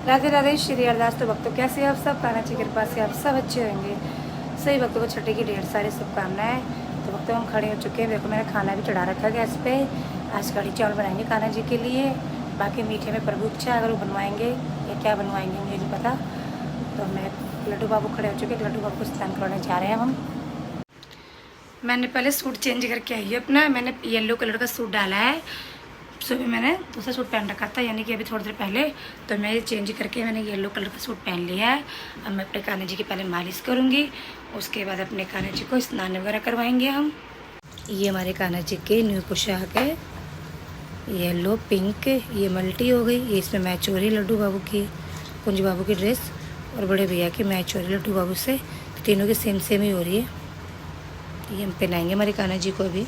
राधे राधे श्री अरदास तो भक्तों, कैसे आप सब? कान्हा जी की कृपा से आप सब अच्छे होंगे। सही भक्तों को छठे की ढेर सारी शुभकामनाएं। तो भक्तों हम खड़े हो चुके हैं। देखो मैंने खाना भी चढ़ा रखा है गैस पे। आज कढ़ी चावल बनाएंगे कान्हा जी के लिए। बाकी मीठे में प्रभु इच्छा अगर वो बनवाएंगे या क्या बनवाएंगे मुझे नहीं पता। तो मैं लड्डू बाबू खड़े हो चुके हैं। लड्डू बाबू को स्नान करवाने जा रहे हैं हम। मैंने पहले सूट चेंज करके आई है अपना। मैंने येलो कलर का सूट डाला है। सुबह मैंने दूसरा सूट पहन रखा था, यानी कि अभी थोड़ी देर पहले। तो मैं ये चेंज करके मैंने येलो कलर का सूट पहन लिया है। अब मैं अपने कान्हा जी की पहले मालिश करूँगी। उसके बाद अपने कान्हा जी को स्नान वगैरह करवाएंगे हम। ये हमारे कान्हा जी के न्यू पोशाक है, येलो पिंक। ये मल्टी हो गई, ये इसमें मैच हो रही है लड्डू बाबू की, कुंज बाबू की ड्रेस और बड़े भैया की मैच हो रही है लड्डू बाबू से। तो तीनों की सेम सेम ही हो रही है। ये हम पहनाएंगे हमारे कान्हा जी को अभी।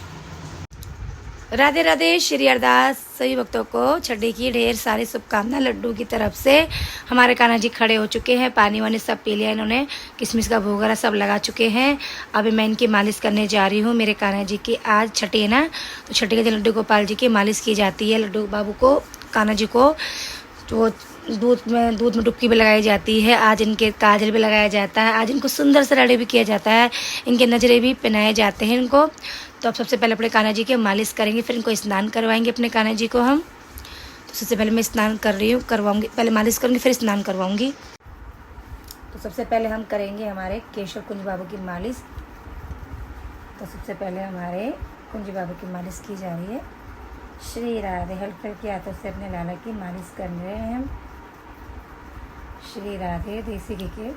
राधे राधे श्री अरदास। सभी भक्तों को छठे की ढेर सारी शुभकामनाएं लड्डू की तरफ से। हमारे कान्हा जी खड़े हो चुके हैं, पानी वानी सब पी लिया इन्होंने, किशमिश का भोग वगैरह सब लगा चुके हैं। अभी मैं इनकी मालिश करने जा रही हूँ। मेरे कान्हा जी की आज छठी है ना, तो छठी के दिन लड्डू गोपाल जी की मालिश की जाती है। लड्डू बाबू को, कान्हा जी को तो दूध में डुबकी भी लगाई जाती है। आज इनके काजल भी लगाया जाता है। आज इनको सुंदर से रेडी भी किया जाता है। इनके नजरे भी पहनाए जाते हैं इनको। तो अब सबसे पहले अपने कान्हा जी के मालिश करेंगे, फिर इनको स्नान करवाएंगे अपने कान्हा जी को हम। तो सबसे पहले मैं स्नान कर रही हूँ, करवाऊंगी। पहले मालिश करूँगी फिर स्नान करवाऊंगी। तो सबसे पहले हम करेंगे हमारे केशव कुंज बाबू की मालिश। तो सबसे पहले हमारे कुंज बाबू की मालिश की जा रही है। श्री राधे। हल्के के हाथों से अपने लाला की मालिश कर रहे हैं हम। श्री राधे। देसी घी के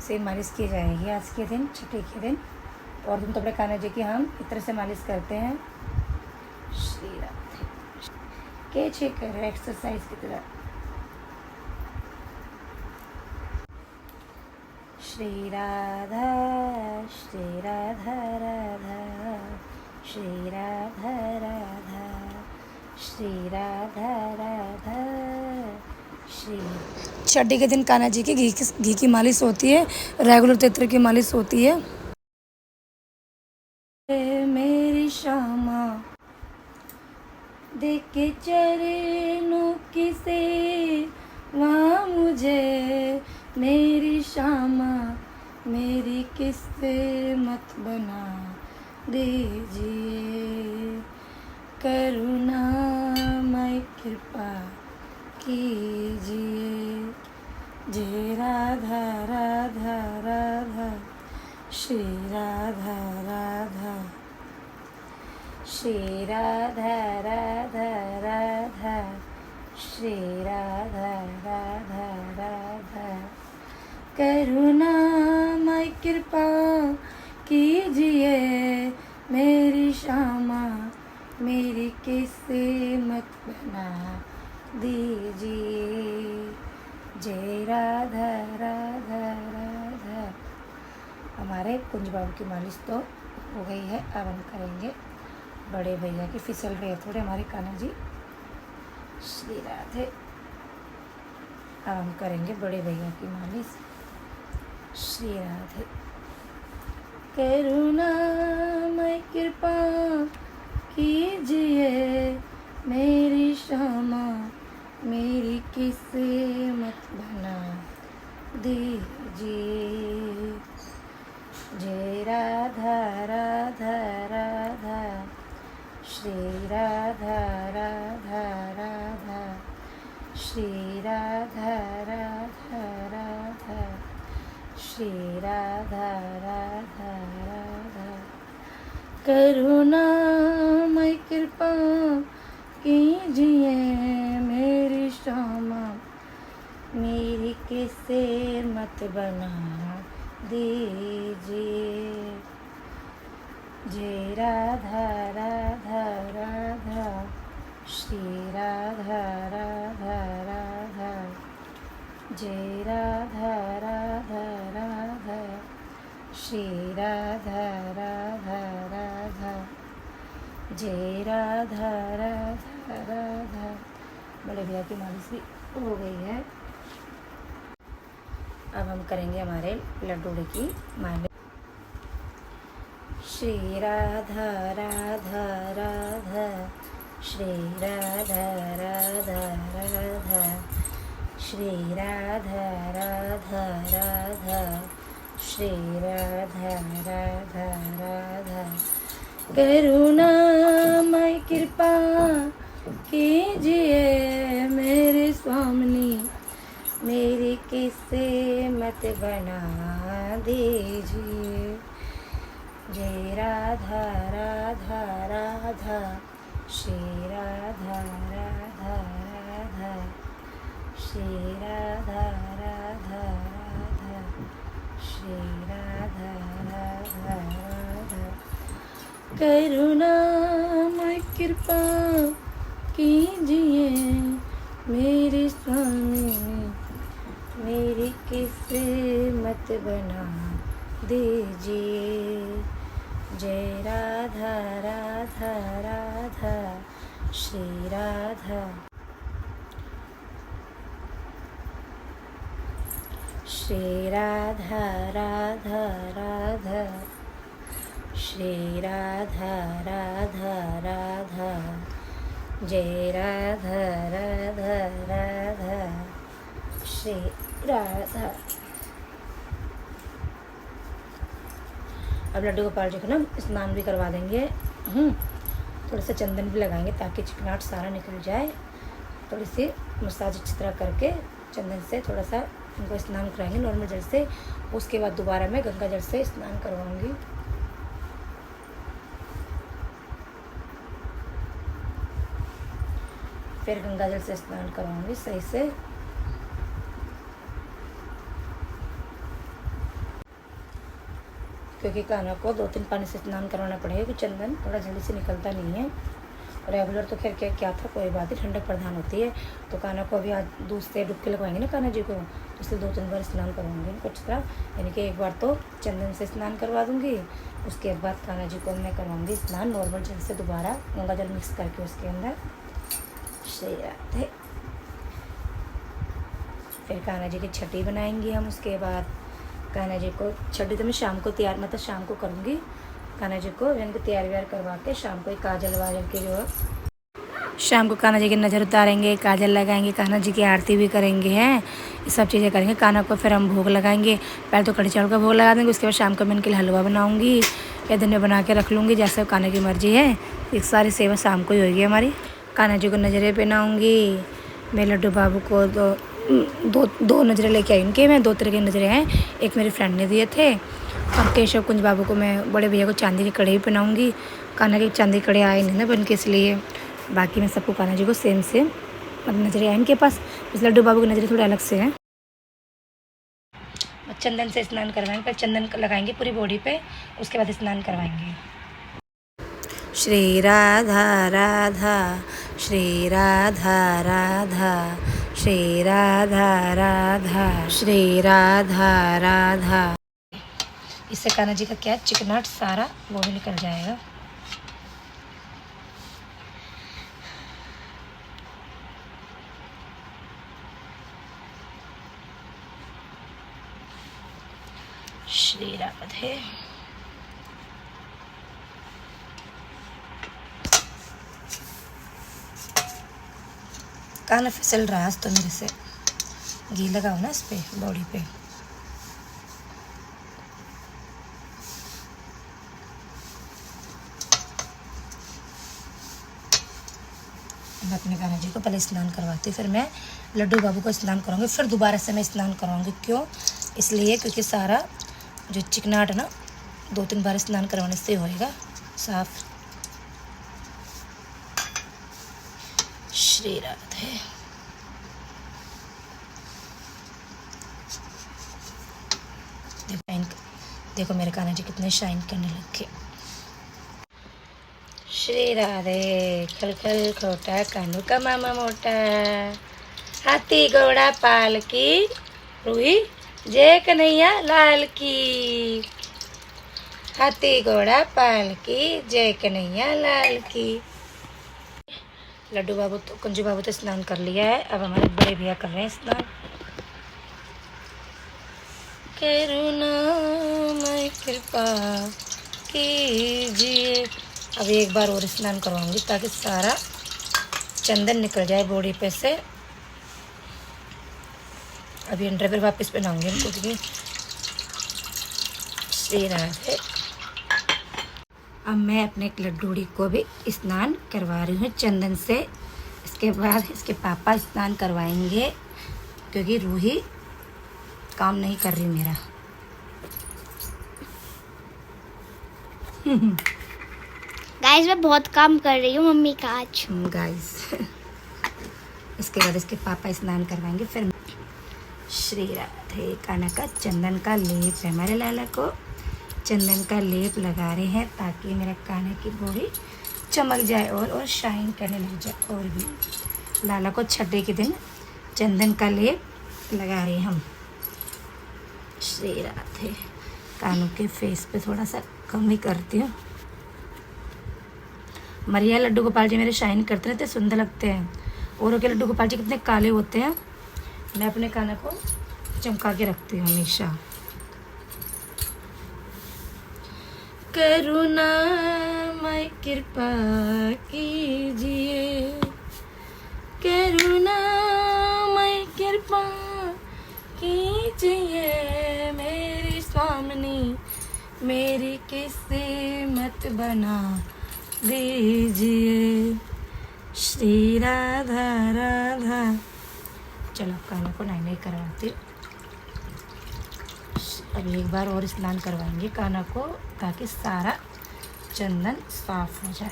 से मालिश की जाएगी आज के दिन, छठे के दिन। और तुम तो अपने कान्हा जी की हम इस तरह से मालिश करते हैं। श्री राधे। कैसे कर एक्सरसाइज की तरह। श्री राधा श्री राधा राधा श्री राधा राधा श्री राधा राधा श्री। छठी के दिन कान्हा जी की घी की मालिश होती है, रेगुलर तित्र की मालिश होती है। मेरी श्यामा देख के चरणों की सेवा मुझे, मेरी श्यामा मेरी किस्मत बना दीजिए, करुणामय कृपा कीजिए। जय राधा राधा राधा श्री राधा राधा श्री राधा राधा राधा श्री राधा राधा राधा, करुणामय कृपा कीजिए, मेरी श्यामा मेरी किस्मत बना दीजिए। जय राधा राधा राधा। हमारे कुंज बाबू की मालिश तो हो गई है। अब हम करेंगे बड़े भैया की। फिसल रहे हैं थोड़े हमारे कान्हा जी। श्री राधे। अब हम करेंगे बड़े भैया की मालिश। श्री राधे। करुणामय कृपा कीजिए, मेरी श्यामा मेरी किस्मत बना दीजिए। जय राधा राधा राधा श्री राधा राधा राधा श्री राधा राधा राधा श्री राधा राधा राधा, करुणामय कृपा कीजिए, मेरी श्यामा मेरी किस्मत बना दीजिए। जय राधा राधा राधा श्री राधा राधा राधा जय राधा राधा राधा श्री राधा राधा राधा जय राधा राधा राधा। बड़े भैया की मालिश भी हो गई है। अब हम करेंगे हमारे लड्डू की मालिश। श्री राधा राधा राधा श्री राधा राधा राधा श्री राधा राधा राधा, श्री राधा राधा राधा। करुणामय कृपा कीजिए मेरे स्वामी, मेरी किसे मत बना दीजिए। जय राधा राधा राधा, श्री राधा राधा राधा, श्री राधा राधा राधा, श्री राधा राधा राधा। करुणामय कृपा कीजिए मेरे स्वामी, मेरी किस्मत बना दीजिए। जय राधा राधा राधा, श्री राधा, श्री राधा राधा राधा, श्री राधा राधा राधा, जय राधा राधा राधा, श्री राधा। अब लड्डू गोपाल जी को ना स्नान भी करवा देंगे। थोड़ा सा चंदन भी लगाएंगे ताकि चिकनाहट सारा निकल जाए। थोड़ी सी मसाज अच्छी तरह करके चंदन से थोड़ा सा उनको स्नान कराएंगे नॉर्मल जल से। उसके बाद दोबारा मैं गंगा जल से स्नान करवाऊंगी। फिर गंगा जल से स्नान करवाऊंगी सही से। क्योंकि कान्हा को 2-3 पानी से स्नान करवाना पड़ेगा, क्योंकि चंदन थोड़ा जल्दी से निकलता नहीं है। रेगुलर तो खैर क्या था कोई बात नहीं, ठंडक प्रधान होती है। तो कान्हा को अभी आज दूध से डुबकी लगवाएंगे ना कान्हा जी को, तो इसलिए 2-3 बार स्नान करवाऊंगी कुछ तरह। यानी कि एक बार तो चंदन से स्नान करवा दूंगी, उसके बाद कान्हा जी को मैं करवाऊंगी स्नान नॉर्मल जल से दोबारा गंगा जल मिक्स करके उसके अंदर। श्री राधे। फिर कान्हा जी की छठी बनाएंगे हम। उसके बाद कान्हा जी को छठी तो मैं शाम को तैयार, मतलब शाम को करूँगी कान्हा जी को, यानी कि तैयार व्यार करवा के शाम को काजल वाजल के जो है शाम को कान्हा जी की नज़र उतारेंगे, काजल लगाएंगे, कान्हा जी की आरती भी करेंगे हैं, ये सब चीज़ें करेंगे। कान्हा को फिर हम भोग लगाएंगे। पहले तो कढ़ी चावल का भोग लगा देंगे, उसके बाद शाम को मैं इनके लिए हलवा बनाऊँगी या दिन में बना के रख लूँगी, जैसे कान्हा की मर्जी है। एक सारी सेवा शाम को ही होगी हमारी। कान्हा जी को नजरें पहनाऊँगी। मैं लड्डू बाबू को दो नज़रें लेके आई उनके। मैं 2 तरह की नज़रें हैं, एक मेरे फ्रेंड ने दिए थे, और केशव कुंज बाबू को मैं बड़े भैया को चांदी की कड़े भी पहनाऊँगी। कान्हा की चांदी के कड़े आए नहीं ना बन के, इसलिए बाकी मैं सबको कान्हा जी को सेम मतलब नज़रें आए इनके पास। इस लड्डू बाबू की नज़रें थोड़े अलग से हैं। चंदन से स्नान करवाएंगे, पर चंदन लगाएंगे पूरी बॉडी पे, उसके बाद स्नान करवाएंगे। श्री राधा राधा, श्री राधा राधा, श्री राधा राधा, श्री राधा राधा। इससे कान्हा जी का क्या चिकनाहट सारा वो भी निकल जाएगा। श्री राधे। कान्हा फिसल रहा है तो मेरे से, घी लगाओ ना इस पे बॉडी पे। मैं अपने कान्हा जी को पहले स्नान करवाती हूँ, फिर मैं लड्डू बाबू को स्नान कराऊंगी, फिर दोबारा से मैं स्नान करवाऊंगी। क्यों? इसलिए क्योंकि सारा जो चिकनाहट है ना 2-3 बार स्नान करवाने से होएगा साफ। श्री राधे। देखो मेरे कान्हा जी कितने शाइन करने लगे। श्री राधे। खल खल खोटा कानू का मामा मोटा, हाथी घोड़ा पाल की रुई जय कन्हैया लाल की, हाथी घोड़ा पाल की जय कन्हैया लाल की। लड्डू बाबू तो कुंजू बाबू तो स्नान कर लिया है, अब हमारे बड़े भैया कर रहे हैं स्नान। करुणामय कृपा कीजिए। अब एक बार और स्नान करवाऊंगी ताकि सारा चंदन निकल जाए बॉडी पे से। अभी अंडरवेयर वापस पहनाऊंगी इनको, क्योंकि श्री राधे। अब मैं अपने लड्डूड़ी को भी स्नान करवा रही हूँ चंदन से। इसके बाद इसके पापा स्नान करवाएंगे, क्योंकि रूही काम नहीं कर रही मेरा। गाइस मैं बहुत काम कर रही हूँ मम्मी का आज। गाइस इसके बाद इसके पापा स्नान करवाएंगे, फिर श्री राधे। काना का चंदन का लेप है, हमारे लाला को चंदन का लेप लगा रहे हैं ताकि मेरा काने की बॉडी चमक जाए और शाइन करने लग जाए। और भी लाला को छठे के दिन चंदन का लेप लगा रहे हैं हम। श्री राधे। कानों के फेस पे थोड़ा सा कम ही करती हूँ। मरिया लड्डू गोपाल जी मेरे शाइन करते रहते, सुंदर लगते हैं। औरों के लड्डू गोपाल जी कितने काले होते हैं, मैं अपने कानों को चमका के रखती हूँ हमेशा। करुणामय कृपा कीजिए, करुणामय कृपा कीजिए मेरी स्वामिनी, मेरी किस्मत बना दीजिए। श्री राधा राधा। चलो कानों को नहीं करवाती, अभी एक बार और स्नान करवाएंगे काना को, ताकि सारा चंदन साफ हो जाए।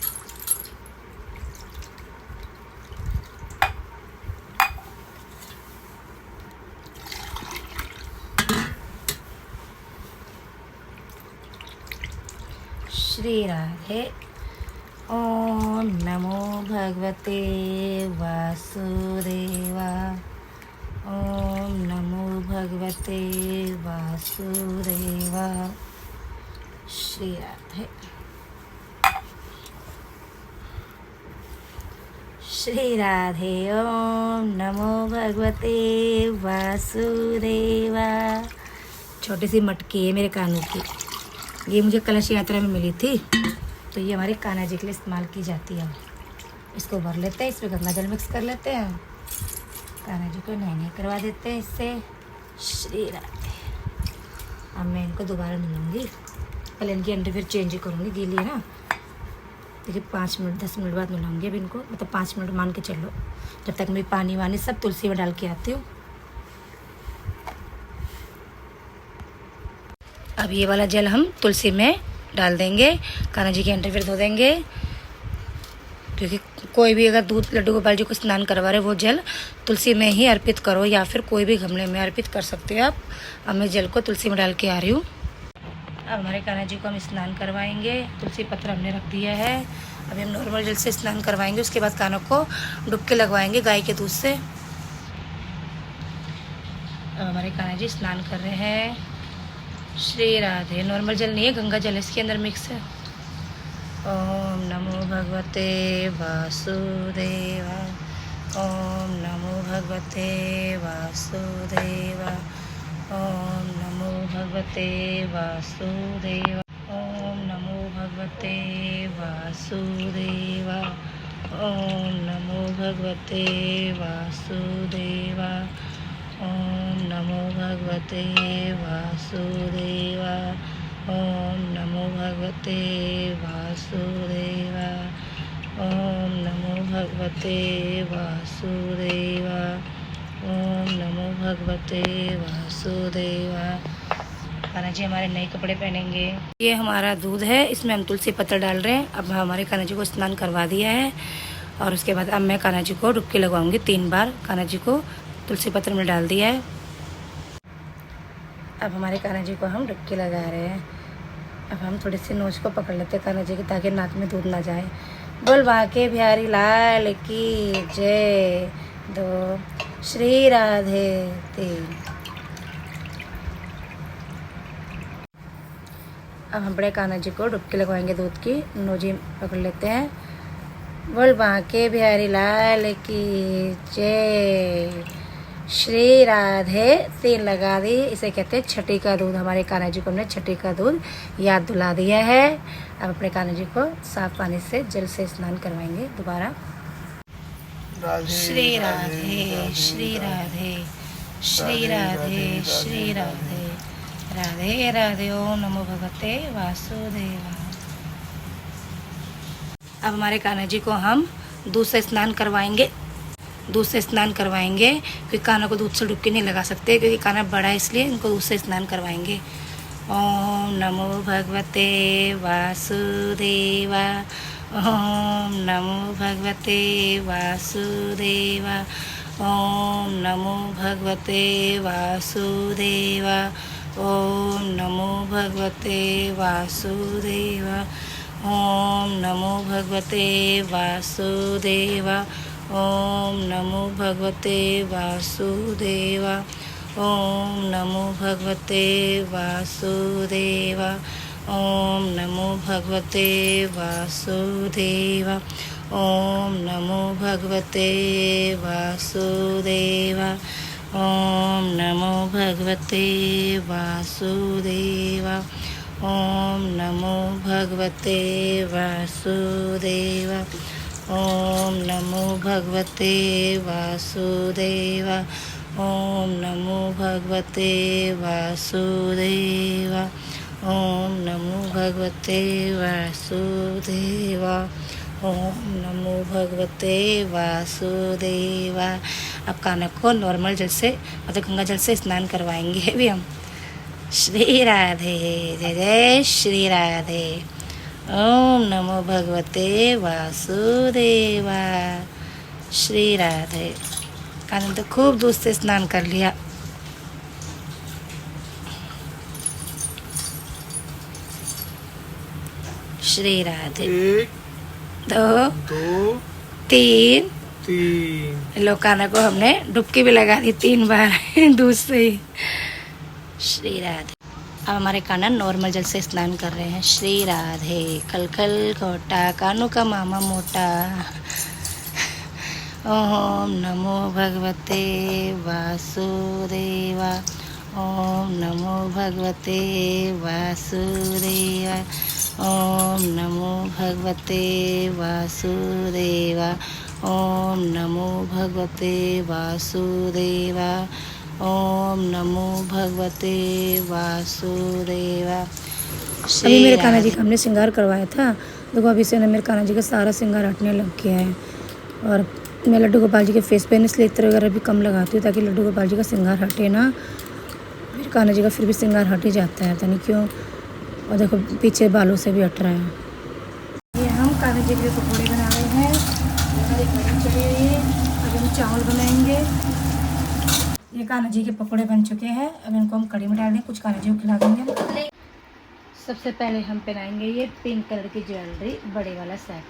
श्री राधे। ओम नमो भगवते वासुदेवा। ओम नमो भगवते वासुदेवा। श्री राधे। श्री राधे। ओम नमो भगवते वासुदेवा। छोटी सी मटकी है मेरे कानों की, ये मुझे कलश यात्रा में मिली थी, तो ये हमारे कान्हा जी के लिए इस्तेमाल की जाती है। इसको भर लेते हैं, इसमें गंगा जल मिक्स कर लेते हैं, कान्हा जी को नहने करवा देते हैं इससे। श्री राधे। अब मैं इनको दोबारा नहलाऊंगी, पहले इनकी अंडरवियर चेंज करूँगी, गीली है ना। देखिए 5 मिनट 10 मिनट बाद नहलाऊंगी अब इनको, मतलब 5 मिनट मान के चलो, जब तक मैं पानी वानी सब तुलसी में डाल के आती हूँ। अब ये वाला जल हम तुलसी में डाल देंगे, कान्हा जी के अंडरवियर धो देंगे, क्योंकि कोई भी अगर दूध लड्डू गोपाल जी को स्नान करवा रहे वो जल तुलसी में ही अर्पित करो, या फिर कोई भी गमले में अर्पित कर सकते हो आप। अब मैं जल को तुलसी में डाल के आ रही हूँ। अब हमारे कान्हा जी को हम स्नान करवाएंगे, तुलसी पत्र हमने रख दिया है। अभी हम नॉर्मल जल से स्नान करवाएंगे, उसके बाद कानों को डुबके लगवाएंगे गाय के दूध से। अब हमारे कान्हा जी स्नान कर रहे हैं। श्री राधे। नॉर्मल जल नहीं है, गंगा जल इसके अंदर मिक्स है। ओम नमो भगवते वासुदेवा। ओम नमो भगवते वासुदेवा। ओम नमो भगवते वासुदेवा। ओम नमो भगवते वासुदेवा। ओम नमो भगवते वासुदेवा। ओम नमो भगवते वासुदेवा। ओम नमो भगवते वासुदेवा। ओम नमो भगवते वासुदेवा। ओम नमो भगवते वासुदेवा। कान्हा जी हमारे नए कपड़े पहनेंगे। ये हमारा दूध है, इसमें हम तुलसी पत्र डाल रहे हैं। अब हमारे कान्हा जी को स्नान करवा दिया है, और उसके बाद अब मैं कान्हा जी को डुबकी लगवाऊंगी 3 बार। कान्हा जी को तुलसी पत्र में डाल दिया है। अब हमारे कान्हा जी को हम डुबकी लगा रहे हैं। अब हम थोड़ी सी नोच को पकड़ लेते हैं कान्हा जी की, ताकि नाक में दूध ना जाए। बोल बाके बिहारी लाल की जय। 2 श्री राधे 3। अब हम बड़े कान्हा जी को डुबकी लगवाएंगे दूध की, नोजी पकड़ लेते हैं। बोल बाके बिहारी लाल की जय। श्री राधे 3 लगा दी। इसे कहते हैं छठी का दूध। हमारे कान्हा जी को हमने छठी का दूध याद दिला दिया है। अब अपने कान्हा जी को साफ पानी से जल से स्नान करवाएंगे दोबारा। श्री राधे। श्री राधे। श्री राधे श्री राधे राधे राधे। ओम नमो भगवते वासुदेवा। अब हमारे कान्हा जी को हम दूध से स्नान करवाएंगे। दूध से स्नान करवाएंगे क्योंकि कान्हा को दूध से डुबकी नहीं लगा सकते, क्योंकि कान्हा बड़ा है, इसलिए इनको दूध से स्नान करवाएंगे। ओम नमो भगवते वासुदेवा। ओम नमो भगवते वासुदेवा। ओम नमो भगवते वासुदेवा। ओम नमो भगवते वासुदेवा। ओम नमो भगवते वासुदेवा। ओम नमो भगवते वासुदेवा। ओम नमो भगवते वासुदेवा। ओम नमो भगवते वासुदेवा। ओम नमो भगवते वासुदेवा। ओम नमो भगवते वासुदेवा। ओम नमो भगवते वासुदेवा। ओम नमो भगवते वासुदेवा। ओम नमो भगवते वासुदेवा। ओम नमो भगवते वासुदेवा। ओम नमो भगवते वासुदेवा। अब कान्हा को नॉर्मल जल से, मतलब गंगा जल से स्नान करवाएंगे अभी हम। श्री राधे, जय जय श्री राधे। ओम नमो भगवते वासुदेवा। श्री राधे। कान्हा तो खूब दूध से स्नान कर लिया। श्री राधे। 1 2 2 3 3। लो, कान्हा को हमने डुबकी भी लगा दी 3 बार दूध से ही। श्री राधे। अब हमारे कान्हा नॉर्मल जल से स्नान कर रहे हैं। श्री राधे। कल कल कोटा कानू का मामा मोटा। ओम नमो भगवते वासुदेवा। ओम नमो भगवते वासुदेवा। ओम नमो भगवते वासुदेवा। ओम नमो भगवते वासुदेवा। ओम नमो भगवते वासुदेवा। अभी मेरे कान्हा जी का हमने श्रृंगार करवाया था। देखो अभी से ना मेरे कान्हा जी का सारा श्रृंगार हटने लग गया है। और मैं लड्डू गोपाल जी के फेस पे इसलिए इत्र वगैरह भी कम लगाती हूँ ताकि लड्डू गोपाल जी का श्रृंगार हटे ना। मेरे कान्हा जी का फिर भी श्रृंगार हट ही जाता है, पता नहीं क्यों। और देखो पीछे बालों से भी हट रहा है। ये हम कान्हा जी के लिए पकौड़े बना रहे हैं। हमारी कढ़ी चढ़ी हुई है। अब हम चावल बनाएंगे। ये कान्हा जी के पकौड़े बन चुके हैं। अब इनको हम कढ़ी में डाल देंगे, कुछ कान्हा जी को खिला देंगे। सबसे पहले हम पहनाएंगे ये पिंक कलर की ज्वेलरी, बड़े वाला सेट।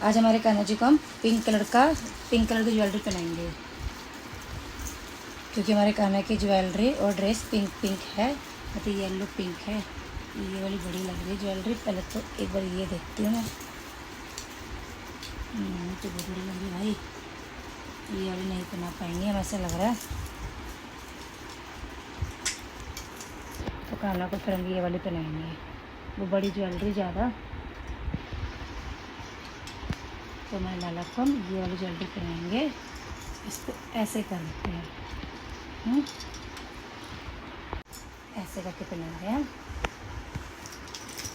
आज हमारे कान्हा जी को हम पिंक कलर की ज्वेलरी पहनाएंगे, क्योंकि हमारे कान्हा की ज्वेलरी और ड्रेस पिंक पिंक है, मतलब येलो पिंक है। ये वाली बड़ी लग रही है ज्वेलरी। पहले तो एक बार ये देखती हूँ मैं। तो बहुत बड़ी लग रही है भाई। ये वाली नहीं पहना पाएंगे हम, ऐसा लग रहा है। तो कान्हा को फिर हम ये वाली पहनाएंगे, वो बड़ी ज्वेलरी ज़्यादा। तो मैं लाला को हम ये वाली ज्वेलरी पहनाएंगे। इसको ऐसे करते हैं, ऐसे करके पहना रहे हैं।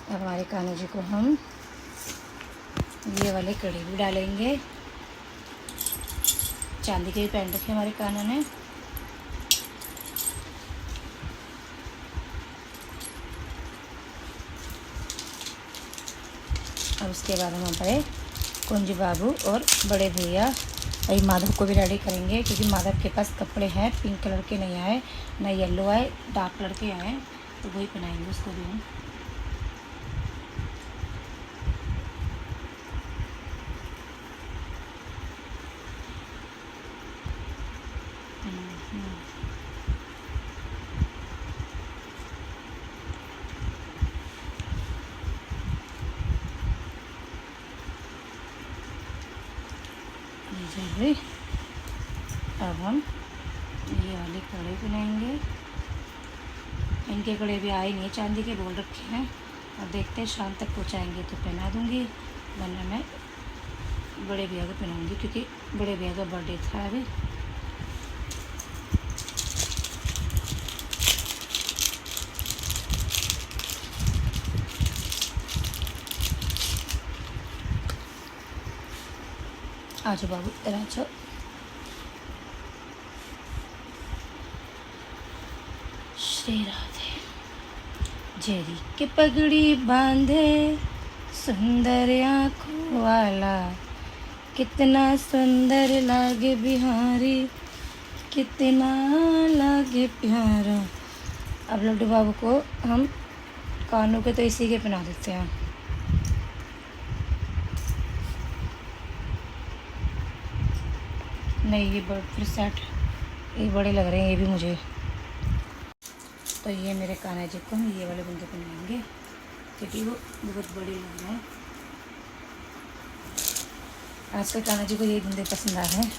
अब हमारे कान्हा जी को हम ये वाले कड़ी भी डालेंगे। चांदी के भी पहन रखे हमारे कान्हा ने। अब उसके बाद हम हमारे कुंज बाबू और बड़े भैया भाई माधव को भी रेडी करेंगे, क्योंकि माधव के पास कपड़े हैं पिंक कलर के नहीं आए, ना येलो आए, डार्क कलर के आए, तो वही पहनाएंगे उसको भी हम। ज्वेलरी। अब हम ये वाले कड़े बनाएंगे। इनके कड़े भी आए नहीं, चांदी के बोल रखे हैं। और देखते हैं शाम तक पहुँचाएंगे तो पहना दूँगी, वरना मैं बड़े भैया को पहनाऊँगी, क्योंकि बड़े भैया का बर्थडे था अभी। आज बाबू तेरा छो श्री राधे जेरी के पगड़ी बांधे सुंदर आँखों वाला, कितना सुंदर लागे बिहारी, कितना लागे प्यारा। अब लड्डू बाबू को हम कानों के तो इसी के पहना देते हैं। नहीं ये बड़े सेट, ये बड़े लग रहे हैं ये भी मुझे। तो ये मेरे कान्हा जी को हम ये वाले बुंदे पहनाएंगे क्योंकि वो बहुत बड़े लग रहे हैं। आजकल कान्हा जी को ये बुंदे पसंद आ रहे हैं।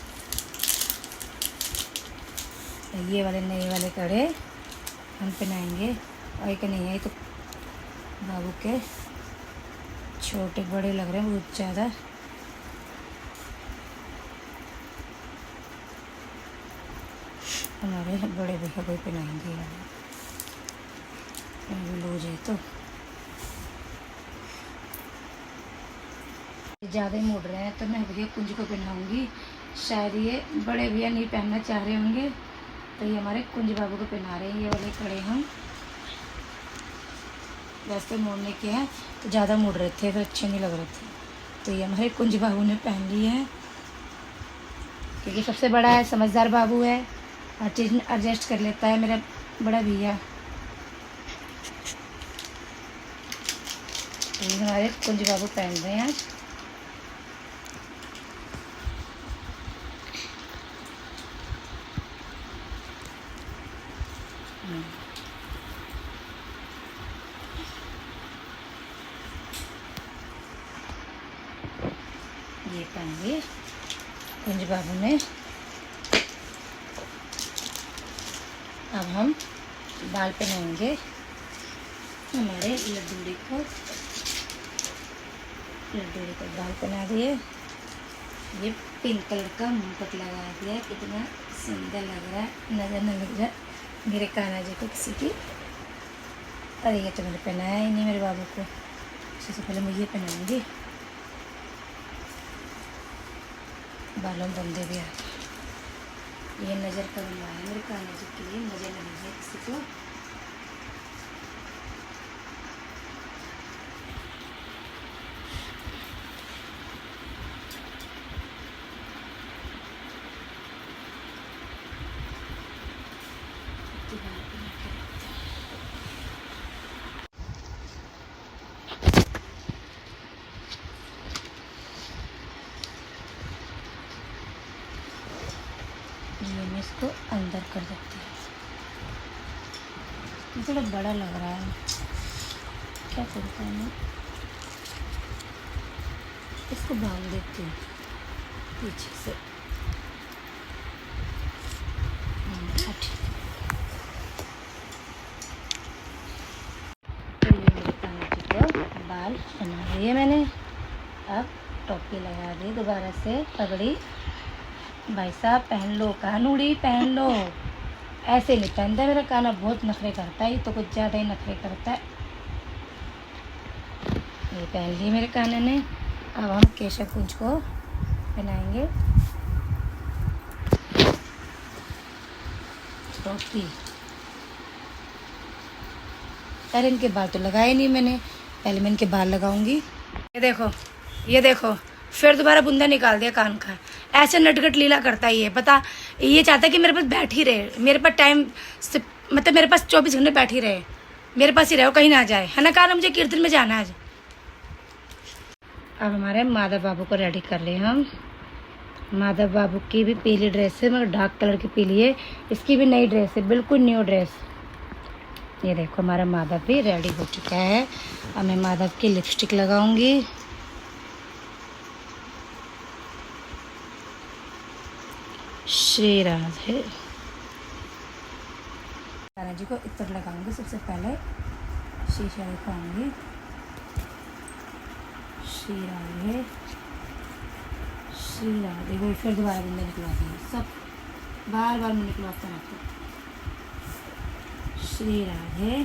तो ये वाले नए वाले कड़े हम पहनाएंगे। और एक नहीं है तो बाबू के छोटे बड़े लग रहे हैं बहुत ज़्यादा। हमारे बड़े भैया को पहनाएंगे लूज है तो। ज़्यादा ही मुड़ रहे हैं तो मैं भैया कुंज को पहनाऊंगी। शायद ये बड़े भैया नहीं पहनना चाह रहे होंगे तो ये हमारे कुंज बाबू को पहना रहे हैं। ये वाले कड़े हम वैसे मोड़ने के हैं तो ज़्यादा मुड़ रहे थे फिर अच्छे नहीं लग रहे थे, तो ये हमारे कुंज बाबू ने पहन लिए हैं क्योंकि सबसे बड़ा है, समझदार बाबू है, हर चीज़ में एडजस्ट कर लेता है मेरा बड़ा भैया। तो ये हमारे कुंज बाबू पहन रहे हैं आज। ये पहन लिए कुंज बाबू ने। अब हम बाल पहनाएंगे हमारे लड्डूड़ी को। लड्डूड़ी को बाल पहना दिए। ये पिंक कलर का मुकुट लगा दिया, कितना सुंदर लग रहा है, नज़र न लग जाए मेरे कान्हा जी को किसी की। अरे ये तो मैंने पहनाया ही नहीं मेरे बाबू को, सबसे पहले मैं ये पहनाऊंगी। बालों में बंदे भी आ गए। ये नज़र का बनवाया है मेरे कान्हा जी के लिए, नज़र न लग जाए किसी को। ये मैं इसको अंदर कर देती हूँ। ये थोड़ा बड़ा लग रहा है, क्या करता है मैं इसको बांध देती हूँ पीछे से। तो ये मेरे कान्हा जी को बाल बना लिए मैंने। अब टोपी लगा दी दोबारा से, पगड़ी। भाई साहब पहन लो, कानूड़ी पहन लो। ऐसे नहीं पहनता मेरा कान्हा, बहुत नखरे करता है, ये तो कुछ ज़्यादा ही नखरे करता है। ये पहन लिए मेरे कान्हा ने। अब हम केशव कुंज को पहनाएंगे टोपी। अरे इनके बाल तो लगाए नहीं मैंने, पहले मैं इनके बाल लगाऊंगी। ये देखो, ये देखो, फिर दोबारा बुंदा निकाल दिया कान का। ऐसे नटखट लीला करता है ये, पता ये चाहता है कि मेरे पास बैठ ही रहे, मेरे पास टाइम से, मतलब मेरे पास 24 घंटे बैठ ही रहे, मेरे पास ही रहे, कहीं ना जाए, है ना। काल मुझे कीर्तन में जाना है आज। अब हमारे माधव बाबू को रेडी कर रहे हैं हम। माधव बाबू की भी पीली ड्रेस है, मगर डार्क कलर की पीली है। इसकी भी नई ड्रेस है, बिल्कुल न्यू ड्रेस। ये देखो हमारा माधव भी रेडी हो चुका है। अब मैं माधव की लिपस्टिक लगाऊंगी। श्री राधे। कान्हा जी को इत्र लगाऊंगी सबसे पहले, शीशा दिखाऊंगी। श्री राधे, श्री राधे। वही फिर दोबारा बुंदे निकलवाती हूँ, सब बार बार मैं निकलवाता रहती हूँ। श्री राधे।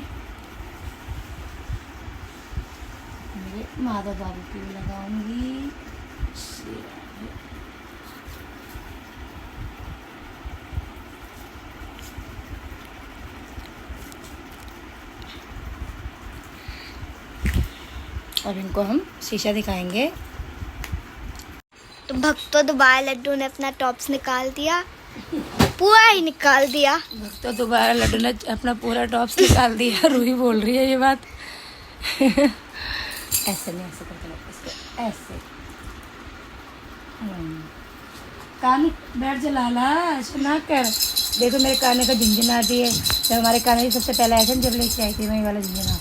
मेरे माधव बाबू की भी लगाऊंगी। श्री राधे। अब इनको हम शीशा दिखाएंगे। तो भक्तों दोबारा लड्डू ने अपना टॉप्स निकाल दिया, पूरा ही निकाल दिया। तो दोबारा लड्डू ने अपना पूरा टॉप्स निकाल दिया। रूही बोल रही है ये बात। ऐसे नहीं, ऐसे करके लगता इसको, ऐसे। कान बैठ जा लाला, ऐसे ना कर। देखो मेरे काने का झुंझुनाती है। जब हमारे काना जी सबसे पहले आए थे जब लेके आई थी मैं ये वाला झुंझुना,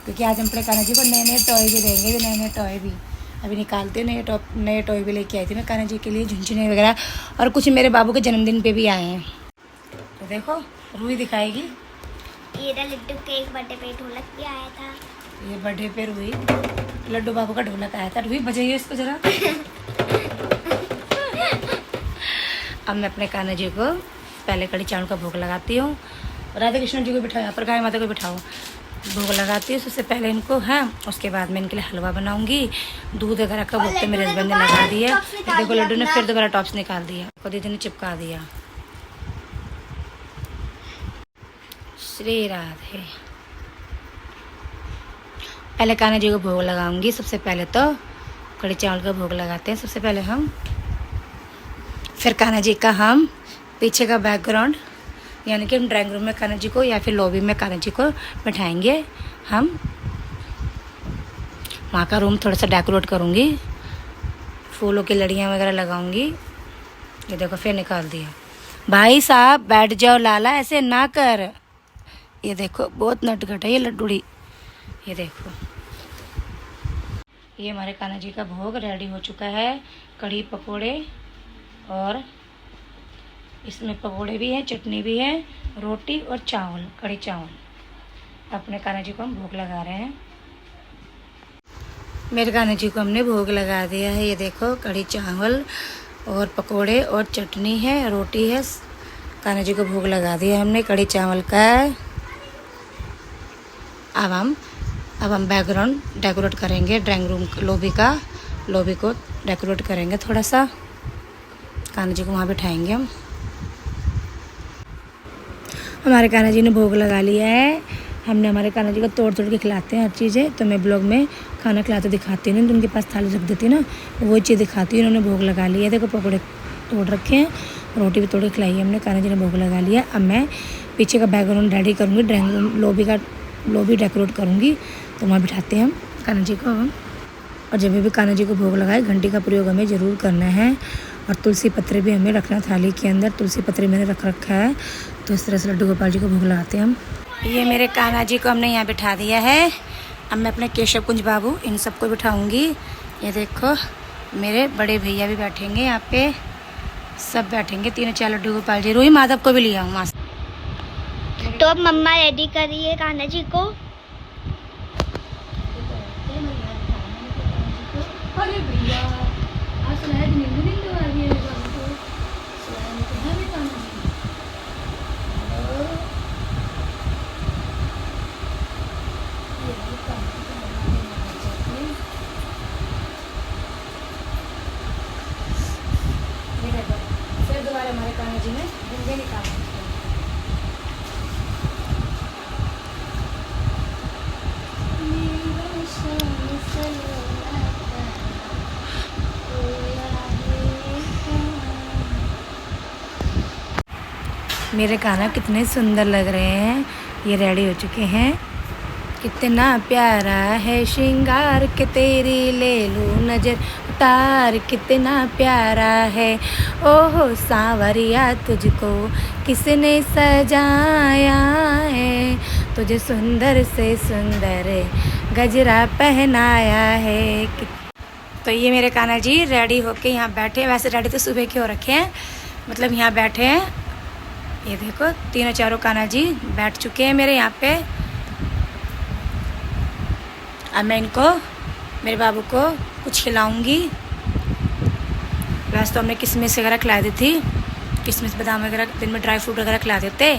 क्योंकि आज हम अपने काना जी को नए नए टॉय भी देंगे, नए नए टॉय भी अभी निकालते, नए टॉय भी लेके आई थी मैं काना जी के लिए, झुंझुने वगैरह, और कुछ मेरे बाबू के जन्मदिन पे भी आए हैं। तो देखो रूही दिखाएगी। ये लड्डू के एक बर्थडे पे ढोलक भी आया था। ये बर्थडे पे रूही लड्डू बाबू का ढोलक आया था। रूही बजाइए इसको जरा। अब मैं अपने कान्हा जी को पहले कड़ी चावल का भोग लगाती हूँ। राधा कृष्ण जी को बिठाओ, यहाँ पर गाय माता को बिठाओ, भोग लगाती हूँ। सबसे पहले इनको है, उसके बाद मैं इनके लिए हलवा बनाऊंगी। दूध वगैरह का भोग तो मेरे हस्बैंड ने लगा दिया। देखो लड्डू ने फिर दोबारा टॉप्स निकाल दिया, को दीदी ने चिपका दिया। श्री राधे। पहले कान्हा जी को भोग लगाऊंगी। सबसे पहले तो कड़ी चावल का भोग लगाते हैं सबसे पहले हम, फिर कान्हा जी का हम पीछे का बैकग्राउंड, यानी कि हम ड्राइंग रूम में कान्हा जी को या फिर लॉबी में कान्हा जी को बैठाएंगे। हम वहाँ का रूम थोड़ा सा डेकोरेट करूँगी, फूलों की लड़ियाँ वगैरह लगाऊंगी। ये देखो फिर निकाल दिया। भाई साहब बैठ जाओ लाला, ऐसे ना कर। ये देखो बहुत नटखट है ये लड्डूड़ी। ये देखो ये हमारे कान्हा जी का भोग रेडी हो चुका है। कढ़ी पकोड़े, और इसमें पकोड़े भी हैं, चटनी भी है, रोटी और चावल, कढ़ी चावल। अपने कान्हा जी को हम भोग लगा रहे हैं। मेरे कान्हा जी को हमने भोग लगा दिया है। ये देखो कढ़ी चावल और पकोड़े और चटनी है, रोटी है। कान्हा जी को भोग लगा दिया हमने कढ़ी चावल का। अब हम बैकग्राउंड डेकोरेट करेंगे, ड्राइंग रूम लॉबी को डेकोरेट करेंगे थोड़ा सा। कान्हा जी को वहाँ बिठाएंगे हम। हमारे कान्हा जी ने भोग लगा लिया है। हमने हमारे कान्हा जी को तोड़ के खिलाते हैं हर चीज़ें। तो मैं ब्लॉग में खाना खिलाते दिखाती हूँ, तो उनके पास थाली रख देती ना, वो चीज़ दिखाती हूँ। उन्होंने भोग लगा लिया है। देखो पकौड़े तोड़ रखे हैं, रोटी भी तोड़ के खिलाई है हमने। कान्हा जी ने भोग लगा लिया। अब मैं पीछे का बैकग्राउंड रेडी करूँगी, ड्राइंग रूम लॉबी डेकोरेट करूँगी। तो वहाँ बिठाते हैं हम कान्हा जी को। और जब भी कान्हा जी को भोग लगाए घंटी का प्रयोग हमें ज़रूर करना है। और तुलसी पत्र भी हमें रखना थाली के अंदर। तुलसी पत्र मैंने रख रखा है। तो इस तरह से लड्डू गोपाल जी को भोग लगाते हैं हम। ये मेरे कान्हा जी को हमने यहाँ बिठा दिया है। अब मैं अपने केशव कुंज बाबू इन सबको बिठाऊंगी। ये देखो मेरे बड़े भैया भी बैठेंगे यहाँ पे, सब बैठेंगे, 3-4 लड्डू गोपाल जी। रूही माधव को भी लिया हूँ वहाँ से। तो अब मम्मा रेडी कर रही है कान्हा जी को। अरे भैया आज सुनाया नींद आ रही है बाबू को, सुनाया भी कान्हा जी। फिर दोबारा हमारे कान्हा जी ने गुंगे निकाले। मेरे कान्हा कितने सुंदर लग रहे हैं। ये रेडी हो चुके हैं। कितना प्यारा है श्रृंगार के तेरी ले लो नजर उतार, कितना प्यारा है ओहो सांवरिया तुझको किसने सजाया है, तुझे सुंदर से सुंदर गजरा पहनाया है। तो ये मेरे कान्हा जी रेडी होके यहाँ बैठे। वैसे रेडी तो सुबह के हो रखे हैं, मतलब यहाँ बैठे हैं। ये देखो 3-4 कान्हा जी बैठ चुके हैं मेरे यहाँ पे। अब मैं इनको, मेरे बाबू को कुछ खिलाऊंगी। वैसे तो हमने किशमिश वगैरह खिला दी थी, किशमिश बादाम वगैरह दिन में ड्राई फ्रूट वगैरह खिला देते।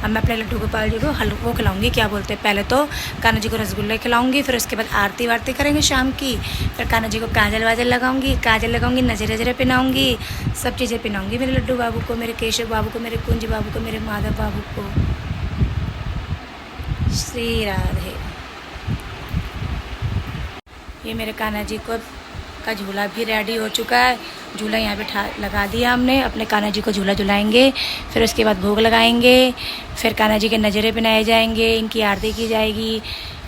अब मैं अपने लड्डू गोपाल जी को वो खिलाऊंगी, क्या बोलते हैं, पहले तो कान्हा जी को रसगुल्ले खिलाऊंगी, फिर उसके बाद आरती वारती करेंगे शाम की। फिर कान्हा जी को काजल वाजल लगाऊंगी, नजरे नजरे पहनाऊंगी, सब चीज़ें पहनाऊंगी मेरे लड्डू बाबू को, मेरे केशव बाबू को, मेरे कुंज बाबू को, मेरे माधव बाबू को। श्री राधे। ये मेरे कान्हा जी को का झूला भी रेडी हो चुका है। झूला यहाँ पे लगा दिया हमने। अपने कान्हा जी को झूला झुलाएंगे, फिर उसके बाद भोग लगाएंगे, फिर कान्हा जी के नज़रें पहनाए जाएंगे, इनकी आरती की जाएगी,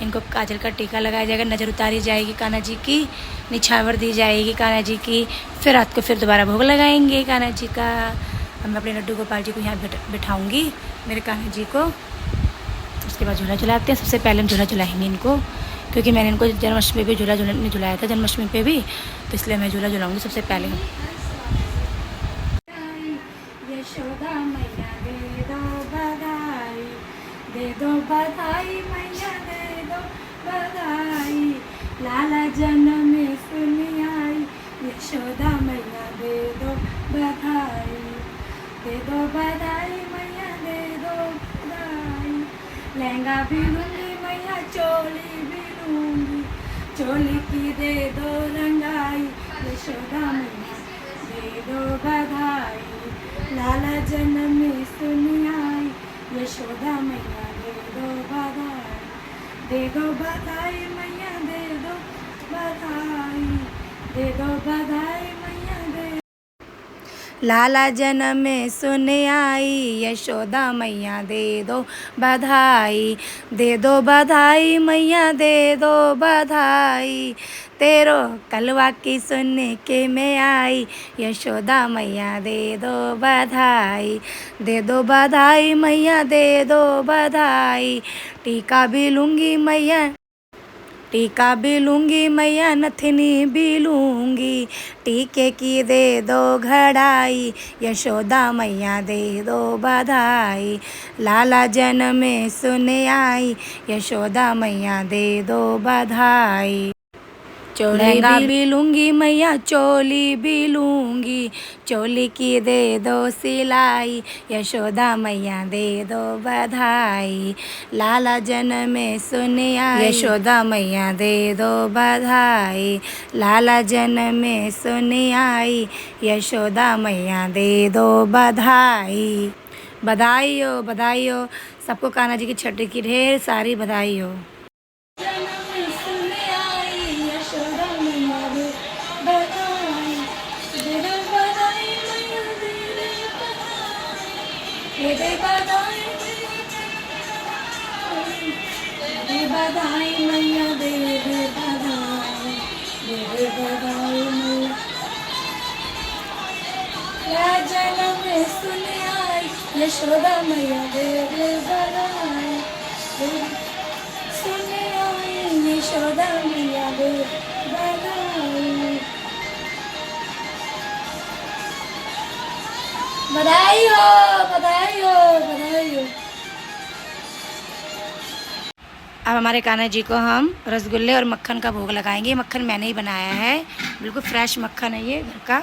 इनको काजल का टीका लगाया जाएगा, नज़र उतारी जाएगी कान्हा जी की, निछावर दी जाएगी कान्हा जी की। फिर रात को फिर दोबारा भोग लगाएंगे कान्हा जी का। मैं अपने लड्डू गोपाल जी को यहाँ बिठाऊँगी, मेरे कान्हा जी को। उसके बाद झूला झुलाते हैं। सबसे पहले हम झूला झुलाएंगे इनको, क्योंकि मैंने इनको जन्माष्टमी पे झूला झुलाया था, जन्माष्टमी पे भी, तो इसलिए मैं झूला झुलाऊंगी सबसे पहले। यशोदा मैया दे दो बधाई, दे दो बधाई मैया दे दो बधाई, लाला जन्म में सुनी आई, यशोदा मैया दे दो बधाई, दे दो बधाई मैया दे दो बधाई, लहंगा भी लूंगी मैया चोली भी लूंगी, चोली की दे दो रंगाई, यशोदा मैया दे दो बधाई, लाला जन्म में सुनी आई, यशोदा मैया दे दो बधाई, दे दो बधाई मैया दे दो बधाई, दे दो बधाई मैया दे। लाला जन्म में सुन आई, यशोदा मैया दे दो बधाई, दे दो बधाई मैया दे दो बधाई, तेरो कलवा की सुन के मैं आई, यशोदा मैया दे दो बधाई, दे दो बधाई मैया दे दो बधाई, टीका भी लूँगी मैया, टीका भी लूँगी मैया, नथनी भी लूँगी, टीके की दे दो घड़ाई, यशोदा मैया दे दो बधाई, लाला जन्म में सुन आई, यशोदा मैया दे दो बधाई, लहंगा भी लूँगी मैया चोली भी लूँगी, चोली की दे दो सिलाई, यशोदा मैया दे दो बधाई, लाला जन्म में सुन आई, यशोदा मैया दे दो बधाई, लाला जन्म में सुन आई, यशोदा मैया दे दो बधाई। बधाई हो, बधाई हो सबको, कान्हा जी की छठी की ढेर सारी बधाई हो। बधाई मैया दे दे बधाई, दे दे बधाई मैया जन्म में सुन आई, यशोदा मैया दे दे बधाई, सुन आई यशोदा मैया दे बधाई। बधाई हो, बधाई हो, बधाई हो। अब हमारे कान्हा जी को हम रसगुल्ले और मक्खन का भोग लगाएंगे। मक्खन मैंने ही बनाया है, बिल्कुल फ्रेश मक्खन है ये घर का।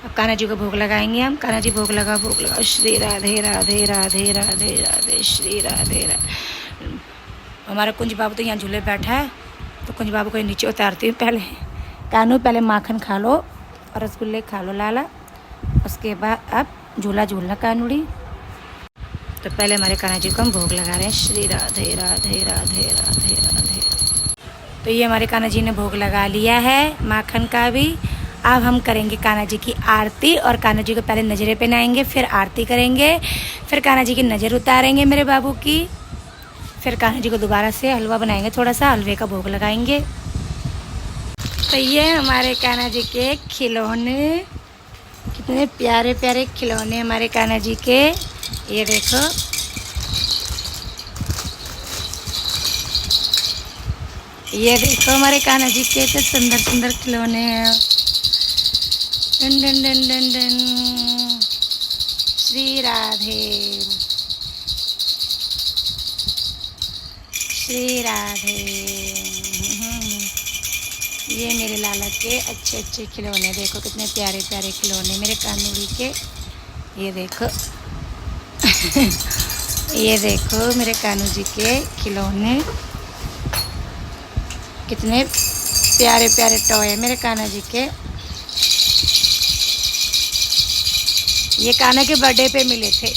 अब कान्हा जी को भोग लगाएंगे हम। कान्हा जी भोग लगा, भोग लगा। श्री राधे राधे राधे राधे राधे, श्री राधे राधे। हमारा कुंज बाबू तो यहाँ झूले बैठा है, तो कुंज बाबू को नीचे उतारती हूँ। पहले कानू, पहले माखन खा लो और रसगुल्ले खा लो लाला, उसके बाद अब झूला झूलना कानूड़ी। तो पहले हमारे कान्हा जी को हम भोग लगा रहे हैं। श्री राधे राधे राधे राधे राधे। तो ये हमारे कान्हा जी ने भोग लगा लिया है माखन का भी। अब हम करेंगे कान्हा जी की आरती, और कान्हा जी को पहले नज़रें पहनाएंगे, फिर आरती करेंगे, फिर कान्हा जी की नज़र उतारेंगे मेरे बाबू की, फिर कान्हा जी को दोबारा से हलवा बनाएंगे, थोड़ा सा हलवे का भोग लगाएंगे। तो ये हमारे कान्हा जी के खिलौने, कितने प्यारे प्यारे खिलौने हमारे कान्हा जी के। ये देखो, ये देखो हमारे कान्हा जी के तो सुंदर सुंदर खिलौने हैं। Done done done done done. Shri Radhe, Shri Radhe. ये मेरे लाला के अच्छे अच्छे खिलौने, देखो कितने प्यारे प्यारे खिलौने मेरे कानूड़ी के। ये देखो ये देखो मेरे कान्हा जी के खिलौने, कितने प्यारे प्यारे टॉय है मेरे कान्हा जी के। ये कान्हा के बर्थडे पे मिले थे।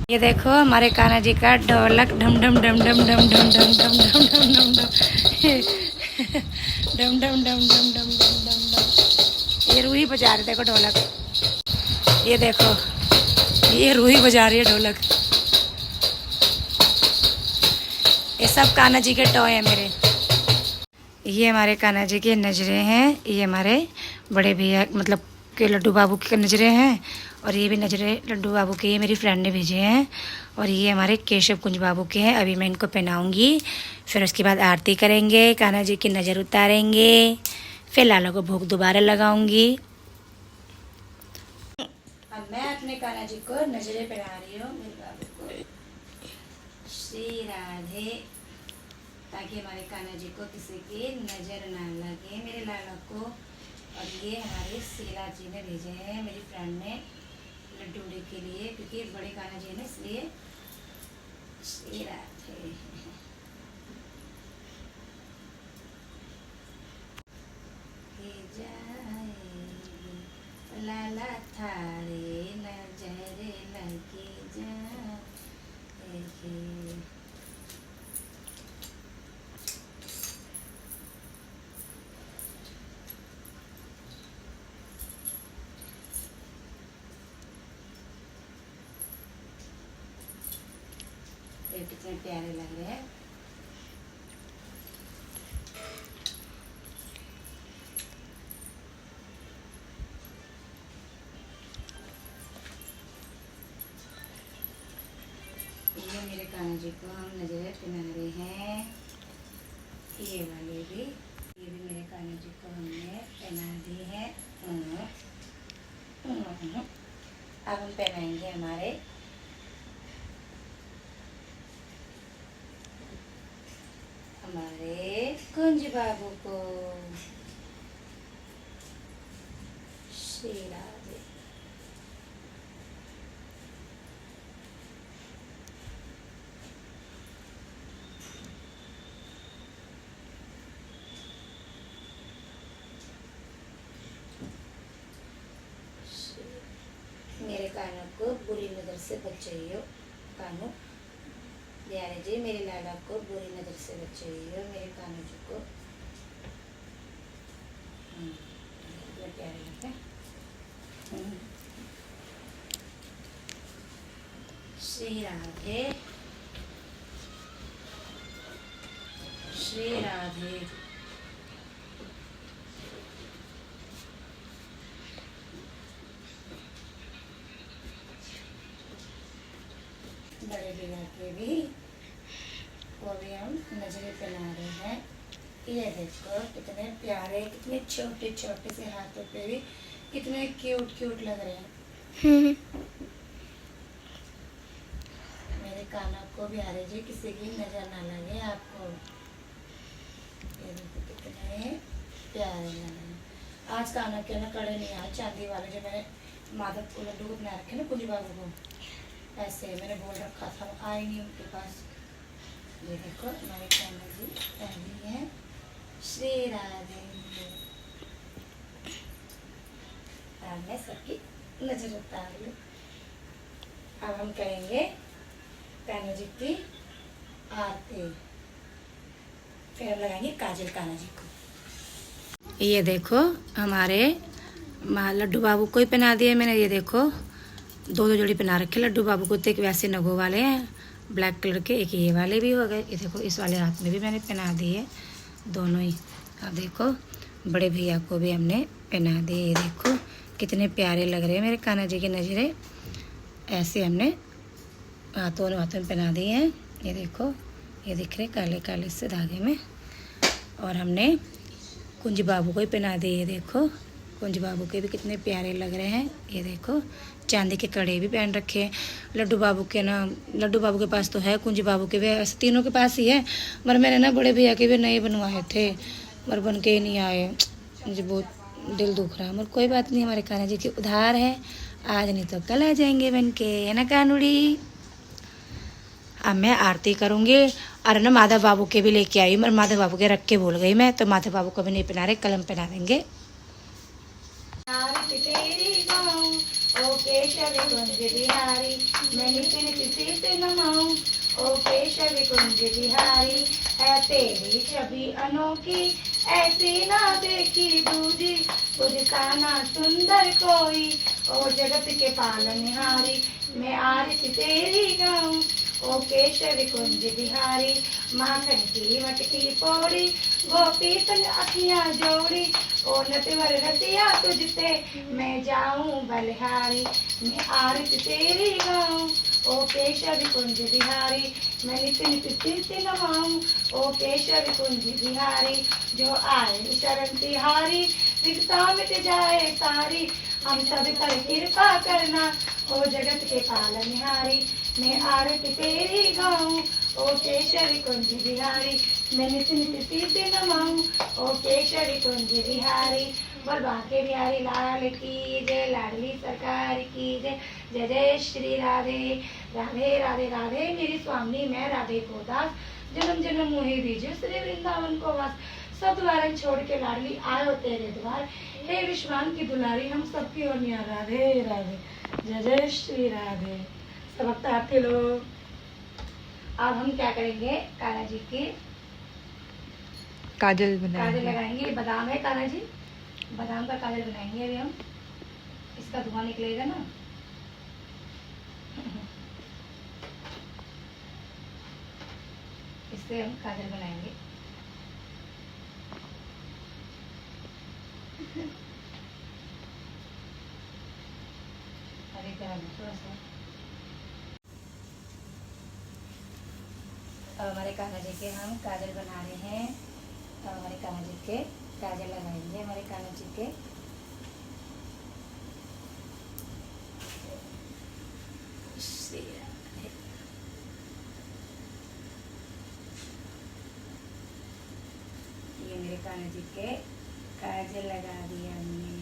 ये देखो हमारे कान्हा जी का ढोलक ढम ढम ढम ढम ढम ढम ढम ढम ढम ढम ढम ढम ढम ढम ढम ढम ढम ढम ढम। ये रूही बजा रहे, देखो ढोलक। ये देखो ये रूही बजा रही है ढोलक। ये सब कान्हा जी के टॉय है मेरे। ये हमारे कान्हा जी की नजरें हैं, ये हमारे बड़े भैया मतलब के लड्डू बाबू की नजरें हैं, और ये भी नजरें लड्डू बाबू के, ये मेरी फ्रेंड ने भेजे हैं। और ये हमारे केशव कुंज बाबू के हैं। अभी मैं इनको पहनाऊंगी, फिर उसके बाद आरती करेंगे, कान्हा जी की नज़र उतारेंगे, फिर लाला को भोग दोबारा लगाऊंगी। अब मैं अपने कान्हा जी को नजरें पहना रही हूँ, मेरे बाबू को। श्री राधे, ताकि हमारे कान्हा जी को किसी की नज़र ना लगे, मेरे लाला को। और ये हमारे शीला जी ने भेजे हैं, मेरी फ्रेंड ने, लड्डू के लिए, क्योंकि बड़े कान्हा जी ने, इसलिए श्री राधे। लाला थारे नजर लगी जाए। कितने प्यारे लग रहे हैं। ये मेरे कान्हा जी को हम नजरें पहना रहे हैं, ये वाले भी, ये भी मेरे कान्हा जी को हमने पहना दी है। अब हम पहनाएंगे हमारे कुंज बाबू को। श्री राधे। मेरे कान्हा को बुरी नज़र से बचाइयो, कान्हू प्यारे जी, मेरे लाला को बुरी नज़र से बचाइयो, मेरे कान्हा जी को। प्यारे लगते। श्री राधे, श्री राधे। बड़े भैया के भी, वो भी हम नजरें पहना रहे हैं। ये देखो कितने प्यारे, कितने छोटे छोटे से हाथों पे भी कितने क्यूट क्यूट लग रहे हैं। मेरे कान्हा को भी आ रहे जी, किसी की नजर ना लगे आपको। ये देखो कितने प्यारे लग रहे हैं। आज कान्हा के ना कड़े नहीं आए, चांदी वाले जो मैंने माधव को लड्डू बना रखे ना कुंज बाबू को, ऐसे मैंने बोल रखा था, आए नहीं उनके पास। ये देखो हमारे कान्हा जी पहनी है। श्री राधे। अब मैं सबकी नजर उतार लूं। अब हम करेंगे कान्हा जी की आरती, फिर हम लगाएंगे काजल कान्हा जी को। ये देखो हमारे लड्डू बाबू को ही पहना दिए मैंने। ये देखो दो जोड़ी पहना रखे लड्डू बाबू को, तो एक वैसे नगों वाले हैं ब्लैक कलर के, एक ये वाले भी हो गए। ये देखो इस वाले हाथ में भी मैंने पहना दिए दोनों ही। अब देखो बड़े भैया को भी हमने पहना दिए। ये देखो कितने प्यारे लग रहे हैं मेरे कान्हा जी की नजरें। ऐसे हमने हाथों में पहना दिए हैं। ये देखो ये दिख रहे काले काले से धागे में। और हमने कुंज बाबू को ही पहना दिए। ये देखो कुंज बाबू के भी कितने प्यारे लग रहे हैं। ये देखो चांदी के कड़े भी पहन रखे हैं लड्डू बाबू के ना। लड्डू बाबू के पास तो है, कुंज बाबू के भी, ऐसे तीनों के पास ही है, मगर मैंने ना बड़े भैया के भी नए बनवाए थे, मगर बन के ही नहीं आए। मुझे बहुत दिल दुख रहा है, मगर कोई बात नहीं, हमारे कान्हा जी की उधार है, आज नहीं तो कल आ जाएंगे बन के, है ना कानुड़ी। अब मैं आरती करूँगी। और ना माधव बाबू के भी लेके आई, मगर माधव बाबू के रख के भूल गई मैं, तो माधव बाबू को भी नहीं पहना रहे, कलम पहना देंगे। ओ केशव कुंज बिहारी मैं नित्य नित्य से नमाऊं। ओ केशव कुंज बिहारी, है तेरी छवि अनोखी, ऐसी ना देखी दूजी, तुझसा ना सुंदर कोई। ओ जगत के पालनहारी, मैं आरती तेरी गाऊं। ओ केशव कुंज बिहारी, माखन की मटकी पोड़ी, गोपी संग अखियां जोड़ी। ओ नटवर रसिया तुझसे, मैं जाऊं बलिहारी, मैं आरती तेरी गाऊं। ओ केशव कुंज बिहारी, मैं नित्य नित्य कीर्ति नवाऊं। ओ केशव कुंज बिहारी, जो आए शरण तिहारी, विघ्नता मिट जाए सारी, हम सब पर कृपा करना। ओ जगत के पालनहारी, मैं आरती तेरी गाऊं। ओ केशव कुंज बिहारी, मैं नित्य नित्य कीर्ति नवाऊं। ओ केशव कुंज बिहारी, बोल बांके बिहारी लाल की जय, लाडली सरकार की जय। जय जय श्री राधे राधे राधे राधे मेरी स्वामी, मैं राधे को दास, जन्म जन्म मोहे दीजिए श्री वृंदावन को वास। सब द्वारन छोड़ के लाडली आयो तेरे द्वार, हे विश्वान की दुलारी, हम सबकी ओनिया राधे राधे। जय जय श्री राधे। सब भक्त आपके लोग, अब हम क्या करेंगे, कान्हा जी की काजल काजल लगाएंगे। बादाम है कान्हा जी, बादाम का काजल बनाएंगे अभी हम। इसका धुआं निकलेगा ना। इससे हम काजल बनाएंगे। अरे थोड़ा सा अब हमारे कान्हा जी के हम काजल बना रहे हैं। अब हमारे कान्हा जी के काजल लगाएंगे, हमारे कान्हा जी के। ये मेरे कान्हा जी के काजल लगा दिया हमने।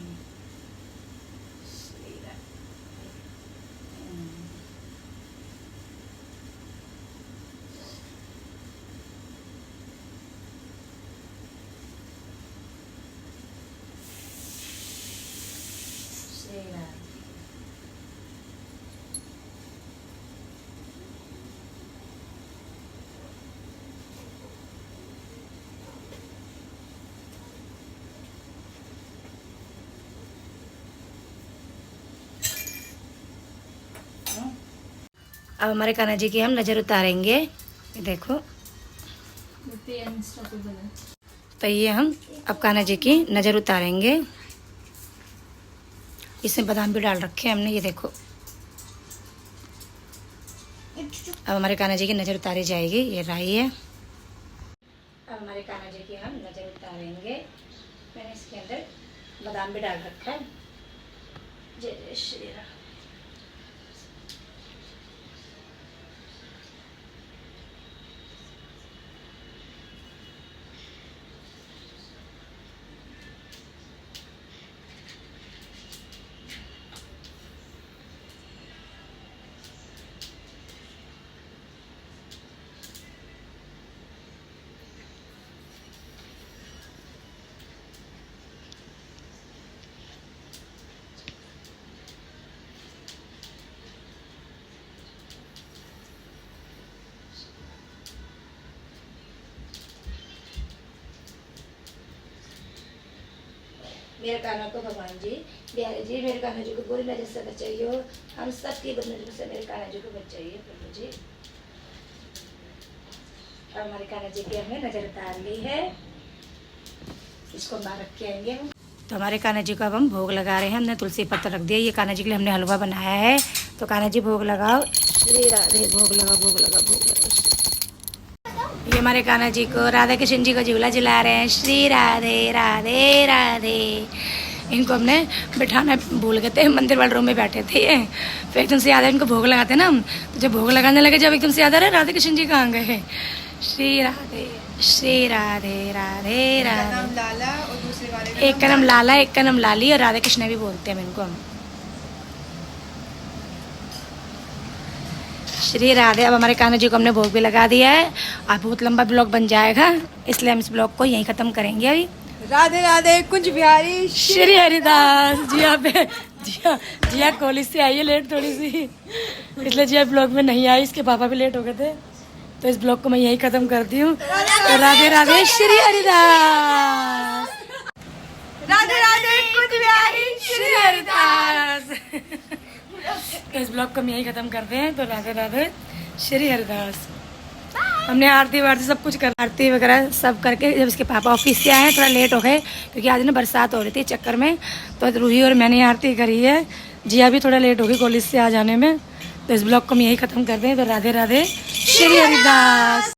अब हमारे कान्हा जी की हम नज़र उतारेंगे। ये देखो, तो ये हम अब कान्हा जी की नज़र उतारेंगे। इसमें बादाम भी डाल रखे हैं हमने, ये देखो। अब हमारे कान्हा जी की नज़र उतारी जाएगी। ये राई है। अब हमारे कान्हा जी की हम नज़र उतारेंगे। मैंने इसके अंदर बादाम भी डाल रखा है। जय जय श्री राम। मेरे कान्हा को भगवान जी, प्यारे जी, मेरे कान्हा जी को बुरी नजर से बचाइए। हम सबकी बुरी नजर से मेरे कान्हा जी को बचाइए प्रभु जी। और हमारे कान्हा जी की हमने नजर उतार ली है। इसको बाहर रख के आएंगे हम। तो हमारे कान्हा जी को अब हम भोग लगा रहे हैं। हमने तुलसी पत्ता रख दिया। ये कान्हा जी के लिए हमने हलवा बनाया है। तो कान्हा जी भोग लगाओ। श्री राधे। भोग लगा, भोग लगा, भोग लगा। ये हमारे कान्हा जी को राधा कृष्ण जी को झूला झुला रहे हैं। श्री राधे राधे राधे। इनको हमने बैठाना भूल गए थे, मंदिर वाले रूम में बैठे थे ये। फिर एकदम से याद है, इनको भोग लगाते ना हम, तो जब भोग लगाने लगे जब एकदम से याद आ रहा है राधा कृष्ण जी कहाँ गए। श्री राधे श्री राधे राधे राधे। एक का नाम लाला, एक का नाम लाली, और राधा कृष्ण भी बोलते हैं इनको हम। श्री राधे। अब हमारे कान्हा जी को हमने भोग भी लगा दिया है। अब बहुत लंबा ब्लॉग बन जाएगा, इसलिए हम इस ब्लॉग को यहीं ख़त्म करेंगे अभी। राधे राधे कुंज बिहारी श्री हरिदास जी। यहाँ पे जिया कॉलेज से आई है लेट थोड़ी सी, इसलिए जिया ब्लॉग में नहीं आई, इसके पापा भी लेट हो गए थे। तो इस ब्लॉग को मैं यही खत्म करती हूँ। तो राधे राधे श्री हरिदास, राधे राधे कुछ श्री हरिदास। तो इस ब्लॉग को हम यही खत्म करते हैं। तो राधे राधे श्री हरिदास। हमने आरती वारती सब कुछ कर, आरती वगैरह सब करके जब इसके पापा ऑफिस से आए थोड़ा लेट हो गए, क्योंकि आज ना बरसात हो रही थी चक्कर में। तो रूही और मैंने आरती करी है, जिया भी थोड़ा लेट हो गई कॉलेज से आ जाने में। तो इस ब्लॉग को हम यही खत्म करते हैं। तो राधे राधे श्री हरिदास।